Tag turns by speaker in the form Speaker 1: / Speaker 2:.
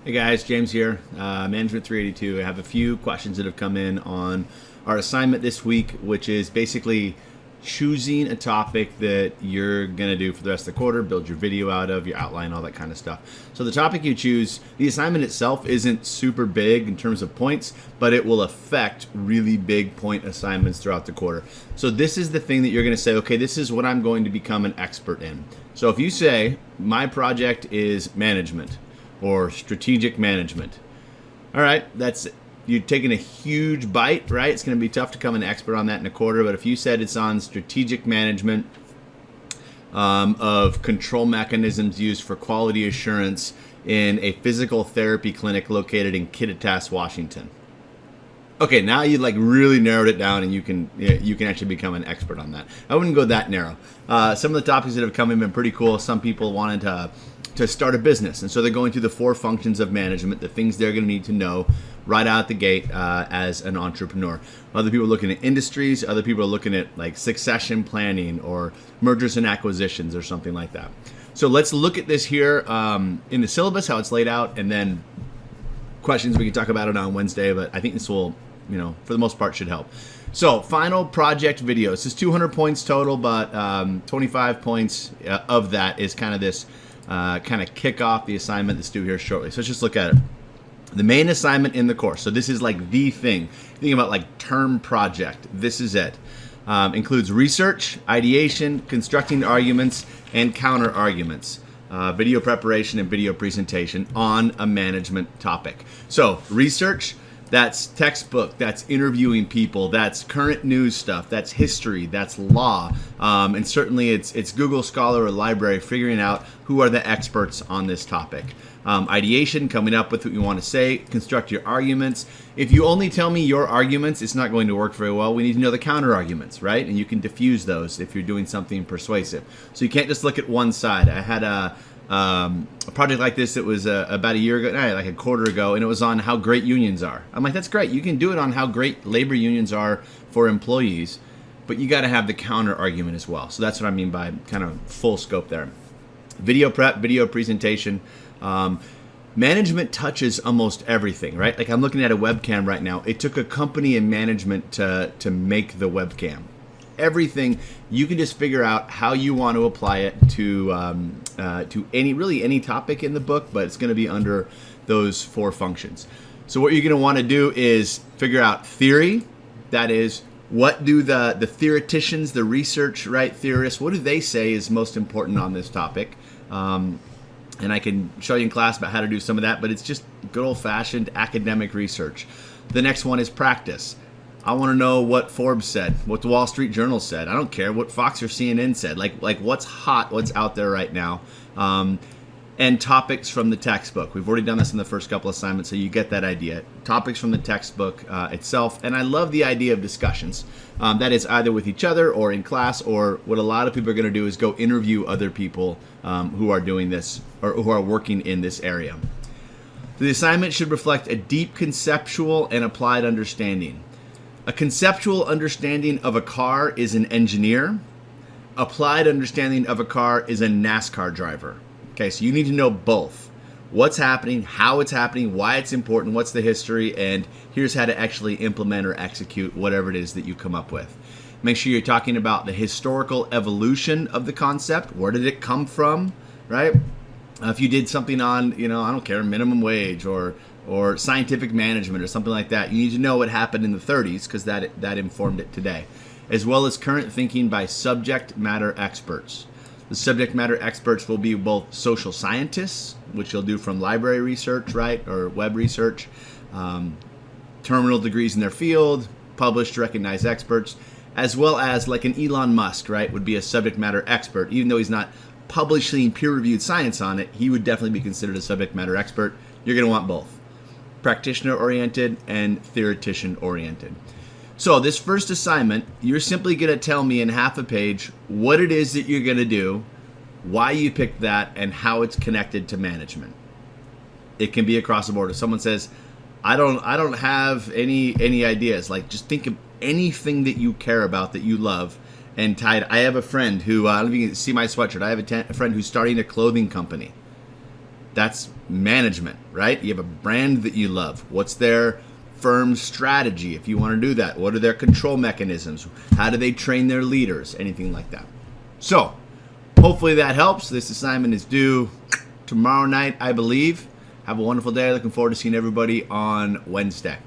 Speaker 1: Hey guys, James here, Management 382. I have a few questions that have come in on our assignment this week, which is basically choosing a topic that you're going to do for the rest of the quarter, build your video out of, your outline, all that kind of stuff. So the topic you choose, the assignment itself isn't super big in terms of points, but it will affect really big point assignments throughout the quarter. So this is the thing that you're going to say, okay, this is what I'm going to become an expert in. So if you say, my project is management, or strategic management. All right, you're taking a huge bite, right? It's going to be tough to become an expert on that in a quarter, but if you said it's on strategic management of control mechanisms used for quality assurance in a physical therapy clinic located in Kittitas, Washington. Okay, now you really narrowed it down, and you can actually become an expert on that. I wouldn't go that narrow. Some of the topics that have come in have been pretty cool. Some people wanted to start a business, and so they're going through the 4 functions of management, the things they're going to need to know right out the gate as an entrepreneur. Other people are looking at industries. Other people are looking at succession planning or mergers and acquisitions or something like that. So let's look at this here in the syllabus, how it's laid out, and then questions. We can talk about it on Wednesday, but I think this will, for the most part, should help. So final project video. This is 200 points total, but 25 points of that is kind of this kick off the assignment that's due here shortly. So let's just look at it. The main assignment in the course. So this is the thing. Think about term project. This is it. Includes research, ideation, constructing arguments, and counter arguments. Video preparation and video presentation on a management topic. So research, that's textbook, that's interviewing people, that's current news stuff, that's history, that's law, and certainly it's Google Scholar or library figuring out who are the experts on this topic. Ideation, coming up with what you want to say, construct your arguments. If you only tell me your arguments, it's not going to work very well. We need to know the counter arguments, right? And you can diffuse those if you're doing something persuasive. So you can't just look at one side. I had a project like this that was about a year ago, like a quarter ago, and it was on how great unions are. I'm like, that's great. You can do it on how great labor unions are for employees, but you got to have the counter argument as well. So that's what I mean by kind of full scope there. Video prep, video presentation. Management touches almost everything, right? I'm looking at a webcam right now. It took a company in management to make the webcam. Everything, you can just figure out how you want to apply it to any topic in the book, but it's going to be under those 4 functions. So what you're going to want to do is figure out theory. That is, what do the theoreticians, the research theorists, what do they say is most important on this topic? And I can show you in class about how to do some of that, but it's just good old-fashioned academic research. The next one is practice. I want to know what Forbes said, what the Wall Street Journal said. I don't care what Fox or CNN said. What's hot, what's out there right now. And topics from the textbook. We've already done this in the first couple assignments, so you get that idea. Topics from the textbook itself. And I love the idea of discussions. That is either with each other or in class, or what a lot of people are going to do is go interview other people who are doing this or who are working in this area. The assignment should reflect a deep conceptual and applied understanding. A conceptual understanding of a car is an engineer. Applied understanding of a car is a NASCAR driver. Okay, so you need to know both. What's happening, how it's happening, why it's important, what's the history, and here's how to actually implement or execute whatever it is that you come up with. Make sure you're talking about the historical evolution of the concept. Where did it come from, right? If you did something on, I don't care, minimum wage or scientific management or something like that, you need to know what happened in the 30s because that informed it today, as well as current thinking by subject matter experts. The subject matter experts will be both social scientists, which you'll do from library research, right, or web research, terminal degrees in their field, published, recognized experts, as well as an Elon Musk, right, would be a subject matter expert. Even though he's not publishing peer-reviewed science on it, he would definitely be considered a subject matter expert. You're going to want both, practitioner-oriented and theoretician-oriented. So this first assignment, you're simply going to tell me in half a page what it is that you're going to do, why you picked that, and how it's connected to management. It can be across the board. If someone says, I don't have any ideas, just think of anything that you care about, that you love, and tie it. I have a friend who, I don't know if you can see my sweatshirt, I have a friend who's starting a clothing company. That's management, right? You have a brand that you love. What's their firm strategy if you want to do that? What are their control mechanisms? How do they train their leaders? Anything like that. So hopefully that helps. This assignment is due tomorrow night, I believe. Have a wonderful day. Looking forward to seeing everybody on Wednesday.